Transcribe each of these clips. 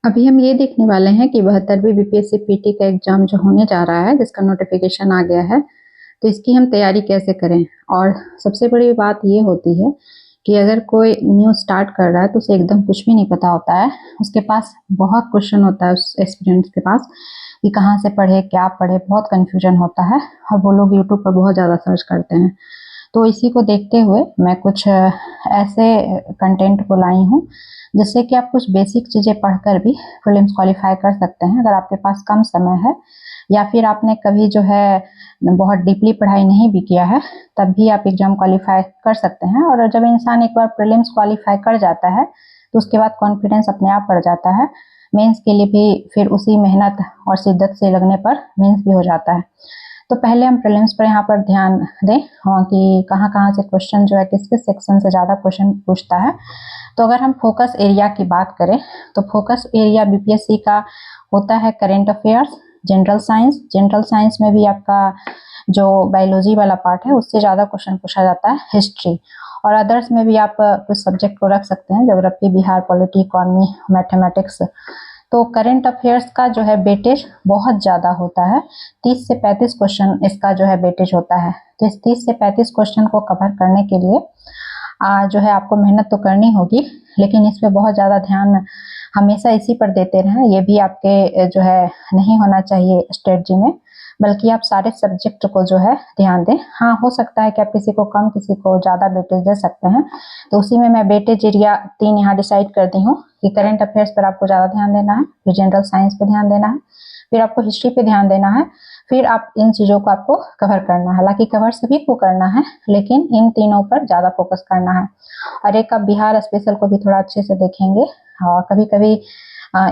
अभी हम ये देखने वाले हैं कि 72वीं बीपीएससी पीटी का एग्जाम जो होने जा रहा है, जिसका नोटिफिकेशन आ गया है, तो इसकी हम तैयारी कैसे करें। और सबसे बड़ी बात ये होती है कि अगर कोई न्यू स्टार्ट कर रहा है तो उसे एकदम कुछ भी नहीं पता होता है। उसके पास बहुत क्वेश्चन होता है उस एस्पिरेंट्स के पास कि कहाँ से पढ़े, क्या पढ़े, बहुत कन्फ्यूजन होता है और वो लोग यूट्यूब पर बहुत ज़्यादा सर्च करते हैं। तो इसी को देखते हुए मैं कुछ ऐसे कंटेंट को लाई हूँ जिससे कि आप कुछ बेसिक चीज़ें पढ़कर भी प्रीलिम्स क्वालिफाई कर सकते हैं। अगर आपके पास कम समय है या फिर आपने कभी जो है बहुत डीपली पढ़ाई नहीं भी किया है, तब भी आप एग्जाम क्वालिफाई कर सकते हैं। और जब इंसान एक बार प्रीलिम्स क्वालिफाई कर जाता है तो उसके बाद कॉन्फिडेंस अपने आप बढ़ जाता है। मेंस के लिए भी फिर उसी मेहनत और शिद्दत से लगने पर मेंस भी हो जाता है। तो पहले हम प्रीलिम्स पर यहाँ पर ध्यान दें कि कहाँ कहाँ से क्वेश्चन जो है किस किस सेक्शन से ज़्यादा क्वेश्चन पूछता है। तो अगर हम फोकस एरिया की बात करें तो फोकस एरिया बीपीएससी का होता है current affairs, general science. General science में भी आपका जो बायोलॉजी वाला पार्ट है उससे ज़्यादा क्वेश्चन पूछा जाता है, हिस्ट्री। और अदर्स में भी आप कुछ सब्जेक्ट को रख सकते हैं, geography, Bihar, polity, economy, mathematics. तो करंट अफेयर्स का जो है वेटेज बहुत ज़्यादा होता है, 30 से 35 क्वेश्चन इसका जो है वेटेज होता है। तो इस 30 से 35 क्वेश्चन को कवर करने के लिए जो है आपको मेहनत तो करनी होगी, लेकिन इस पर बहुत ज़्यादा ध्यान हमेशा इसी पर देते रहें। ये भी आपके जो है नहीं होना चाहिए स्ट्रेटजी में, बल्कि आप सारे सब्जेक्ट को जो है ध्यान दें। हाँ, हो सकता है कि आप किसी को कम किसी को ज़्यादा वेटेज दे सकते हैं, तो उसी में मैं वेटेज एरिया 3 यहाँ डिसाइड कर दी हूँ कि करंट अफेयर्स पर आपको ज़्यादा ध्यान देना है, फिर जनरल साइंस पर ध्यान देना है, फिर आपको हिस्ट्री पे ध्यान देना है, फिर आप इन चीज़ों को आपको कवर करना है। हालांकि कवर सभी को करना है, लेकिन इन तीनों पर ज़्यादा फोकस करना है। और एक आप बिहार स्पेशल को भी थोड़ा अच्छे से देखेंगे, और कभी कभी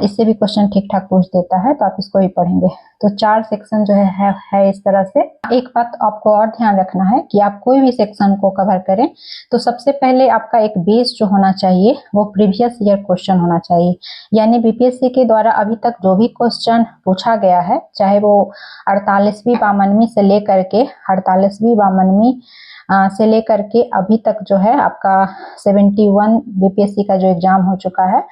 इससे भी क्वेश्चन ठीक ठाक पूछ देता है, तो आप इसको भी पढ़ेंगे। तो 4 सेक्शन जो है इस तरह से। एक बात आपको और ध्यान रखना है कि आप कोई भी सेक्शन को कवर करें तो सबसे पहले आपका एक बेस जो होना चाहिए वो प्रीवियस ईयर क्वेश्चन होना चाहिए। यानी बीपीएससी के द्वारा अभी तक जो भी क्वेश्चन पूछा गया है, चाहे वो 48वीं बामनवीं से लेकर के 48वीं बामनवीं से लेकर के अभी तक जो है आपका 71 बीपीएससी का जो एग्जाम हो चुका है,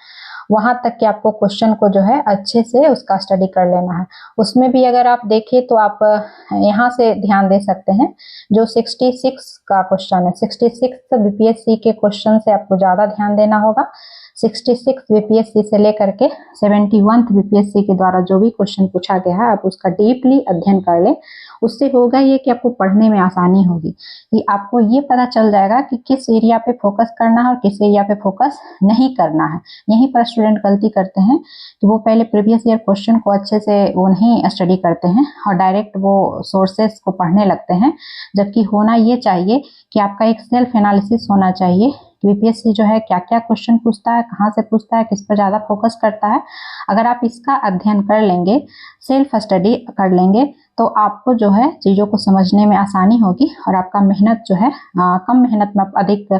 वहां तक के आपको क्वेश्चन को जो है अच्छे से उसका स्टडी कर लेना है। उसमें भी अगर आप देखें तो आप यहाँ से ध्यान दे सकते हैं, जो 66 का क्वेश्चन है, 66 बीपीएससी के क्वेश्चन से आपको ज्यादा ध्यान देना होगा। 66 बीपीएससी से लेकर के 71 बीपीएससी के द्वारा जो भी क्वेश्चन पूछा गया है, आप उसका डीपली अध्ययन कर लें। उससे होगा ये कि आपको पढ़ने में आसानी होगी, कि आपको ये पता चल जाएगा कि किस एरिया पे फोकस करना है और किस एरिया पे फोकस नहीं करना है। यहीं पर स्टूडेंट गलती करते हैं कि वो पहले प्रीवियस ईयर क्वेश्चन को अच्छे से वो नहीं स्टडी करते हैं और डायरेक्ट वो सोर्सेस को पढ़ने लगते हैं। जबकि होना ये चाहिए कि आपका एक सेल्फ एनालिसिस होना चाहिए कि बीपीएससी जो है क्या क्या क्वेश्चन पूछता है, कहाँ से पूछता है, किस पर ज़्यादा फोकस करता है। अगर आप इसका अध्ययन कर लेंगे, सेल्फ स्टडी कर लेंगे, तो आपको जो है चीज़ों को समझने में आसानी होगी और आपका मेहनत जो है कम मेहनत में आप अधिक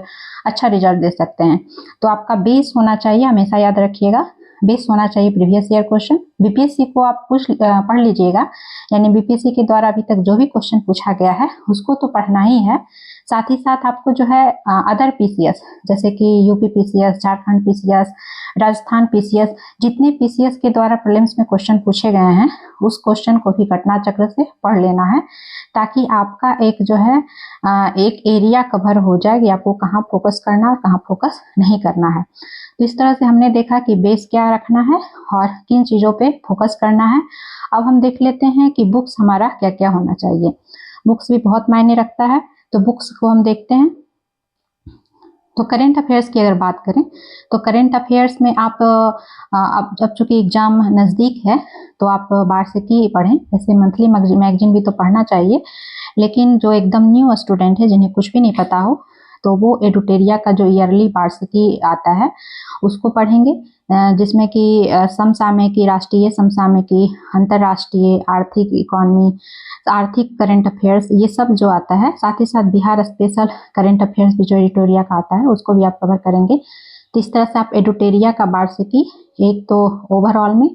अच्छा रिजल्ट दे सकते हैं। तो आपका बेस होना चाहिए, हमेशा याद रखिएगा, बेस होना चाहिए प्रीवियस ईयर क्वेश्चन। बीपीएससी को आप पढ़ लीजिएगा, यानी बीपीएससी के द्वारा अभी तक जो भी क्वेश्चन पूछा गया है उसको तो पढ़ना ही है। साथ ही साथ आपको जो है अदर पीसीएस, जैसे कि UP PCS, Jharkhand PCS, Rajasthan PCS, जितने पीसीएस के द्वारा प्रीलिम्स में क्वेश्चन पूछे गए हैं उस क्वेश्चन को भी घटनाचक्र से पढ़ लेना है, ताकि आपका एक जो है एक एरिया कवर हो जाए कि आपको कहाँ फोकस करना और कहाँ फोकस नहीं करना है। तो इस तरह से हमने देखा कि बेस क्या रखना है और किन चीज़ों पे फोकस करना है। अब हम देख लेते हैं कि बुक्स हमारा क्या क्या होना चाहिए। बुक्स भी बहुत मायने रखता है, तो बुक्स को हम देखते हैं। तो करंट अफेयर्स की अगर बात करें तो करंट अफेयर्स में आप अब चूंकि एग्जाम नज़दीक है तो आप वार्षिकी पढ़ें। ऐसे मंथली मैगजीन भी तो पढ़ना चाहिए, लेकिन जो एकदम न्यू स्टूडेंट है जिन्हें कुछ भी नहीं पता हो, तो वो एडुटेरिया का जो ईयरली वार्षिकी आता है उसको पढ़ेंगे, जिसमें कि समसामयिकी, राष्ट्रीय समसामयिकी, अंतर्राष्ट्रीय, आर्थिक, इकोनॉमी, आर्थिक, करंट अफेयर्स, ये सब जो आता है। साथ ही साथ बिहार स्पेशल करंट अफेयर्स भी जो एडिटोरिया का आता है उसको भी आप कवर करेंगे। तो इस तरह से आप एडुटेरिया का वार्षिकी, एक तो ओवरऑल में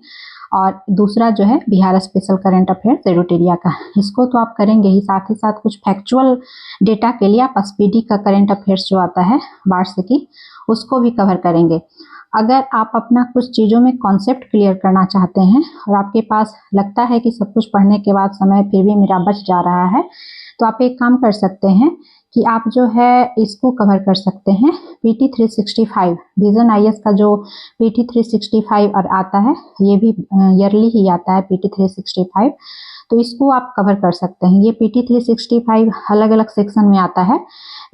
और दूसरा जो है बिहार स्पेशल करंट अफेयर्स एडुटेरिया का, इसको तो आप करेंगे ही, साथ ही साथ कुछ फैक्चुअल डेटा के लिए आप एसपीडी का करंट अफेयर्स जो आता है वार्षिकी, उसको भी कवर करेंगे। अगर आप अपना कुछ चीज़ों में कॉन्सेप्ट क्लियर करना चाहते हैं और आपके पास लगता है कि सब कुछ पढ़ने के बाद समय फिर भी मेरा बच जा रहा है, तो आप एक काम कर सकते हैं कि आप जो है इसको कवर कर सकते हैं PT 365, विजन IAS का जो PT 365 और आता है, ये भी ईयरली ही आता है PT 365, तो इसको आप कवर कर सकते हैं। ये PT 365 अलग अलग सेक्शन में आता है,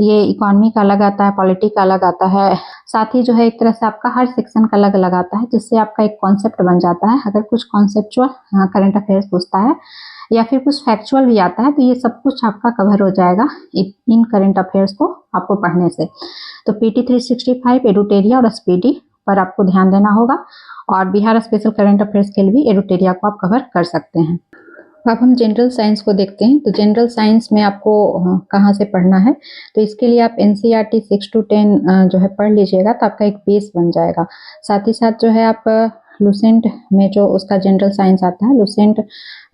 ये इकोनॉमी का अलग आता है, पॉलिटी का अलग आता है, साथ ही जो है एक तरह से आपका हर सेक्शन का अलग अलग आता है, जिससे आपका एक कॉन्सेप्ट बन जाता है। अगर कुछ कॉन्सेप्चुअल करंट अफेयर्स पूछता है या फिर कुछ फैक्चुअल भी आता है, तो ये सब कुछ आपका कवर हो जाएगा इन करंट अफेयर्स को आपको पढ़ने से। तो PT 365, एडुटेरिया और एसपीडी पर आपको ध्यान देना होगा, और बिहार स्पेशल करंट अफेयर्स के लिए भी एडुटेरिया को आप कवर कर सकते हैं। अब हम जनरल साइंस को देखते हैं। तो जनरल साइंस में आपको कहाँ से पढ़ना है, तो इसके लिए आप NCERT 6 to 10 जो है पढ़ लीजिएगा, तो आपका एक बेस बन जाएगा। साथ ही साथ जो है आप लुसेंट में जो उसका जनरल साइंस आता है, लुसेंट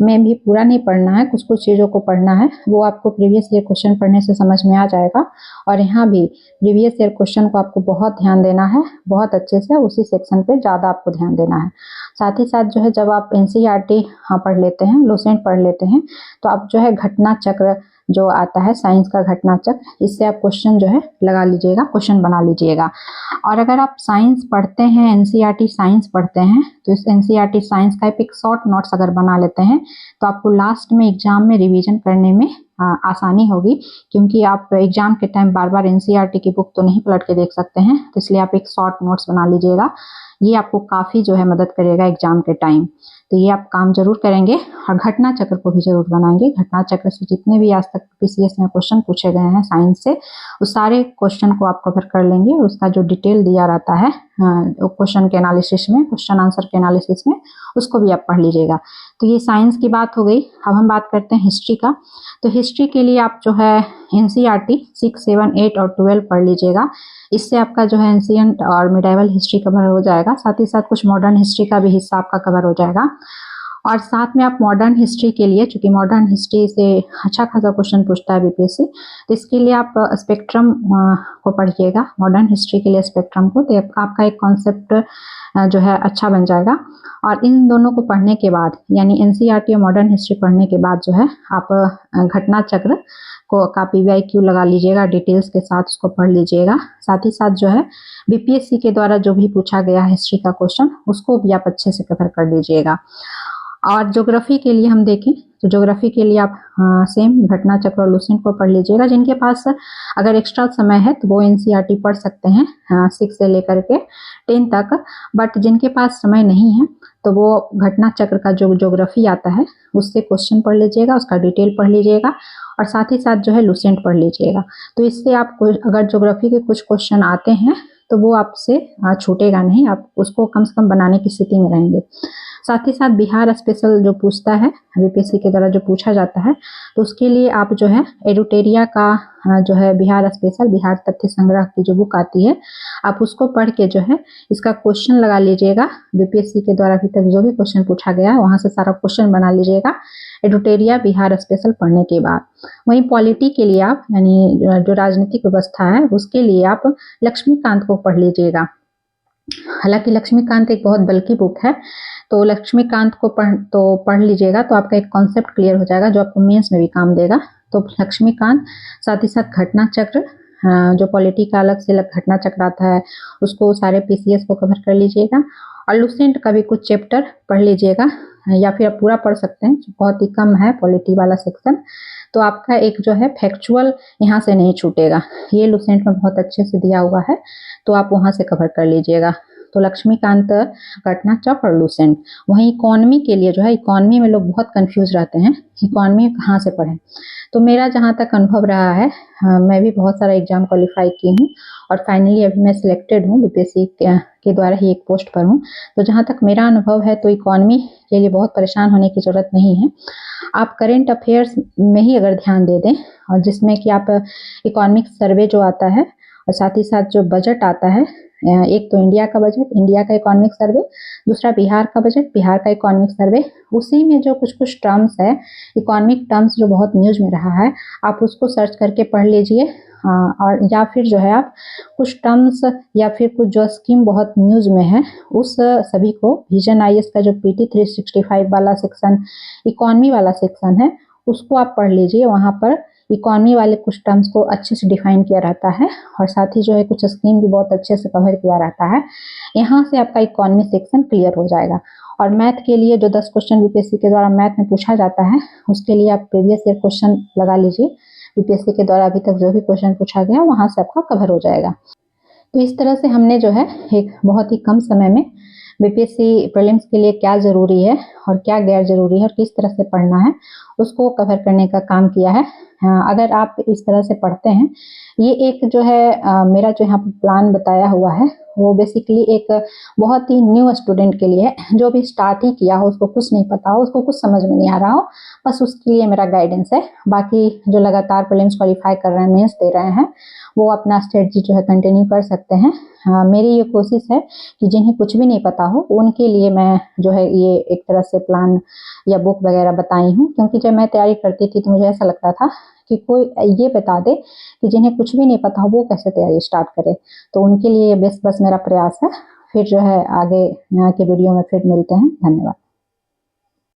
में भी पूरा नहीं पढ़ना है, कुछ कुछ चीज़ों को पढ़ना है, वो आपको प्रीवियस ईयर क्वेश्चन पढ़ने से समझ में आ जाएगा। और यहाँ भी प्रीवियस ईयर क्वेश्चन को आपको बहुत ध्यान देना है, बहुत अच्छे से, उसी सेक्शन पे ज़्यादा आपको ध्यान देना है। साथ ही साथ जो है जब आप NCERT पढ़ लेते हैं, लुसेंट पढ़ लेते हैं, तो आप जो है घटना चक्र जो आता है, साइंस का घटना चक्र, इससे आप क्वेश्चन जो है लगा लीजिएगा, क्वेश्चन बना लीजिएगा। और अगर आप साइंस पढ़ते हैं, NCERT साइंस पढ़ते हैं, तो इस NCERT साइंस का एक शॉर्ट नोट्स अगर बना लेते हैं, तो आपको लास्ट में एग्जाम में रिवीजन करने में आसानी होगी, क्योंकि आप एग्जाम के टाइम बार बार NCERT की बुक तो नहीं पलट के देख सकते हैं, तो इसलिए आप एक शॉर्ट नोट्स बना लीजिएगा। ये आपको काफ़ी जो है मदद करेगा एग्जाम के टाइम, तो ये आप काम जरूर करेंगे। और घटना चक्र को भी जरूर बनाएंगे। घटना चक्र से जितने भी आज तक PCS में क्वेश्चन पूछे गए हैं साइंस से, उस सारे क्वेश्चन को आप कवर कर लेंगे, और उसका जो डिटेल दिया रहता है क्वेश्चन के एनालिसिस में, क्वेश्चन आंसर के एनालिसिस में, उसको भी आप पढ़ लीजिएगा। तो ये साइंस की बात हो गई। अब हम बात करते हैं हिस्ट्री का। तो हिस्ट्री के लिए आप जो है NCERT 6, 7, 8 और 12 पढ़ लीजिएगा। इससे आपका जो है एंशिएंट और मिडाइवल हिस्ट्री कवर हो जाएगा, साथ ही साथ कुछ मॉडर्न हिस्ट्री का भी हिस्सा आपका कवर हो जाएगा। और साथ में आप मॉडर्न हिस्ट्री के लिए, चूंकि मॉडर्न हिस्ट्री से अच्छा खासा क्वेश्चन पूछता है BPSC, तो इसके लिए आप स्पेक्ट्रम को पढ़िएगा, मॉडर्न हिस्ट्री के लिए स्पेक्ट्रम को, तो आपका एक कॉन्सेप्ट जो है अच्छा बन जाएगा। और इन दोनों को पढ़ने के बाद, यानी NCERT और मॉडर्न हिस्ट्री पढ़ने के बाद जो है आप घटना चक्र को का PYQ लगा लीजिएगा, डिटेल्स के साथ उसको पढ़ लीजिएगा। साथ ही साथ जो है BPSC के द्वारा जो भी पूछा गया हिस्ट्री का क्वेश्चन, उसको भी आप अच्छे से कवर कर लीजिएगा। और ज्योग्राफी के लिए हम देखें, तो ज्योग्राफी के लिए आप सेम घटना चक्र और लुसेंट को पढ़ लीजिएगा। जिनके पास अगर एक्स्ट्रा समय है तो वो NCERT पढ़ सकते हैं 6 से लेकर के 10 तक, बट जिनके पास समय नहीं है तो वो घटना चक्र का जो ज्योग्राफी आता है उससे क्वेश्चन पढ़ लीजिएगा, उसका डिटेल पढ़ लीजिएगा, और साथ ही साथ जो है लुसेंट पढ़ लीजिएगा। तो इससे आप अगर ज्योग्राफी के कुछ क्वेश्चन आते हैं तो वो आपसे छूटेगा नहीं, आप उसको कम से कम बनाने की स्थिति में रहेंगे। साथ ही साथ बिहार स्पेशल जो पूछता है BPSC के द्वारा जो पूछा जाता है, तो उसके लिए आप जो है एडुटेरिया का जो है बिहार स्पेशल, बिहार तथ्य संग्रह की जो बुक आती है, आप उसको पढ़ के जो है इसका क्वेश्चन लगा लीजिएगा। BPSC के द्वारा अभी तक जो भी क्वेश्चन पूछा गया है वहाँ से सारा क्वेश्चन बना लीजिएगा एडुटेरिया बिहार स्पेशल पढ़ने के बाद। वहीं पॉलिटी के लिए आप, यानी जो राजनीतिक व्यवस्था है, उसके लिए आप लक्ष्मीकांत को पढ़ लीजिएगा। हालांकि लक्ष्मीकांत एक बहुत बल्कि बुक है, तो लक्ष्मीकांत को पढ़ लीजिएगा, तो आपका एक कॉन्सेप्ट क्लियर हो जाएगा जो आपको मेंस में भी काम देगा। तो लक्ष्मीकांत, साथ ही साथ घटना चक्र, जो पॉलिटी का अलग से घटना चक्र आता है, उसको सारे PCS को कवर कर लीजिएगा। और लुसेंट का भी कुछ चैप्टर पढ़ लीजिएगा, या फिर आप पूरा पढ़ सकते हैं, बहुत ही कम है पॉलिटी वाला सेक्शन, तो आपका एक जो है फैक्चुअल यहाँ से नहीं छूटेगा। ये लुसेंट में बहुत अच्छे से दिया हुआ है, तो आप वहाँ से कवर कर लीजिएगा। तो लक्ष्मीकांत, घटना चक्र और लुसेंट। वहीं इकोनॉमी के लिए जो है, इकोनॉमी में लोग बहुत कंफ्यूज रहते हैं, इकोनॉमी कहाँ से पढ़ें। तो मेरा जहाँ तक अनुभव रहा है, मैं भी बहुत सारा एग्जाम क्वालिफाई की हूँ, और फाइनली अभी मैं सिलेक्टेड हूँ, BPSC के द्वारा ही एक पोस्ट पर हूँ। तो जहाँ तक मेरा अनुभव है, तो इकोनॉमी के लिए बहुत परेशान होने की ज़रूरत नहीं है। आप करेंट अफेयर्स में ही अगर ध्यान दे दें, और जिसमें कि आप इकोनॉमिक सर्वे जो आता है, और साथ ही साथ जो बजट आता है, एक तो इंडिया का बजट, इंडिया का इकोनॉमिक सर्वे, दूसरा बिहार का बजट, बिहार का इकोनॉमिक सर्वे। उसी में जो कुछ कुछ टर्म्स है, इकोनॉमिक टर्म्स जो बहुत न्यूज़ में रहा है, आप उसको सर्च करके पढ़ लीजिए। और या फिर जो है आप कुछ टर्म्स या फिर कुछ जो स्कीम बहुत न्यूज़ में है, उस सभी को विजन आईएएस का जो पीटी 365 वाला सेक्शन, इकोनॉमी वाला सेक्शन है, उसको आप पढ़ लीजिए। वहाँ पर इकोनॉमी वाले कुछ टर्म्स को अच्छे से डिफाइन किया रहता है और साथ ही जो है कुछ स्कीम भी बहुत अच्छे से कवर किया रहता है। यहाँ से आपका इकोनॉमी सेक्शन क्लियर हो जाएगा। और मैथ के लिए जो 10 क्वेश्चन बीपीएससी के द्वारा मैथ में पूछा जाता है, उसके लिए आप प्रीवियस ईयर क्वेश्चन लगा लीजिए। बीपीएससी के द्वारा अभी तक जो भी क्वेश्चन पूछा गया वहाँ से आपका कवर हो जाएगा। तो इस तरह से हमने जो है एक बहुत ही कम समय में बीपीएससी प्रीलिम्स के लिए क्या ज़रूरी है और क्या गैर ज़रूरी है और किस तरह से पढ़ना है, उसको कवर करने का काम किया है। अगर आप इस तरह से पढ़ते हैं, ये एक जो है मेरा जो यहाँ पर प्लान बताया हुआ है, वो बेसिकली एक बहुत ही न्यू स्टूडेंट के लिए है, जो भी स्टार्ट ही किया हो, उसको कुछ नहीं पता हो, उसको कुछ समझ में नहीं आ रहा हो, बस उसके लिए मेरा गाइडेंस है। बाकी जो लगातार प्रीलिम्स क्वालिफाई कर रहे हैं, मेंस दे रहे हैं, वो अपना स्ट्रेटजी जो है कंटिन्यू कर सकते हैं। मेरी ये कोशिश है कि जिन्हें कुछ भी नहीं पता हो उनके लिए मैं जो है ये एक तरह से प्लान या बुक वगैरह बताई हूँ। क्योंकि जब मैं तैयारी करती थी तो मुझे ऐसा लगता था कि कोई ये बता दे कि जिन्हें कुछ भी नहीं पता हो वो कैसे तैयारी स्टार्ट करे। तो उनके लिए बस मेरा प्रयास है। फिर जो है आगे यहाँ के वीडियो में फिर मिलते हैं। धन्यवाद।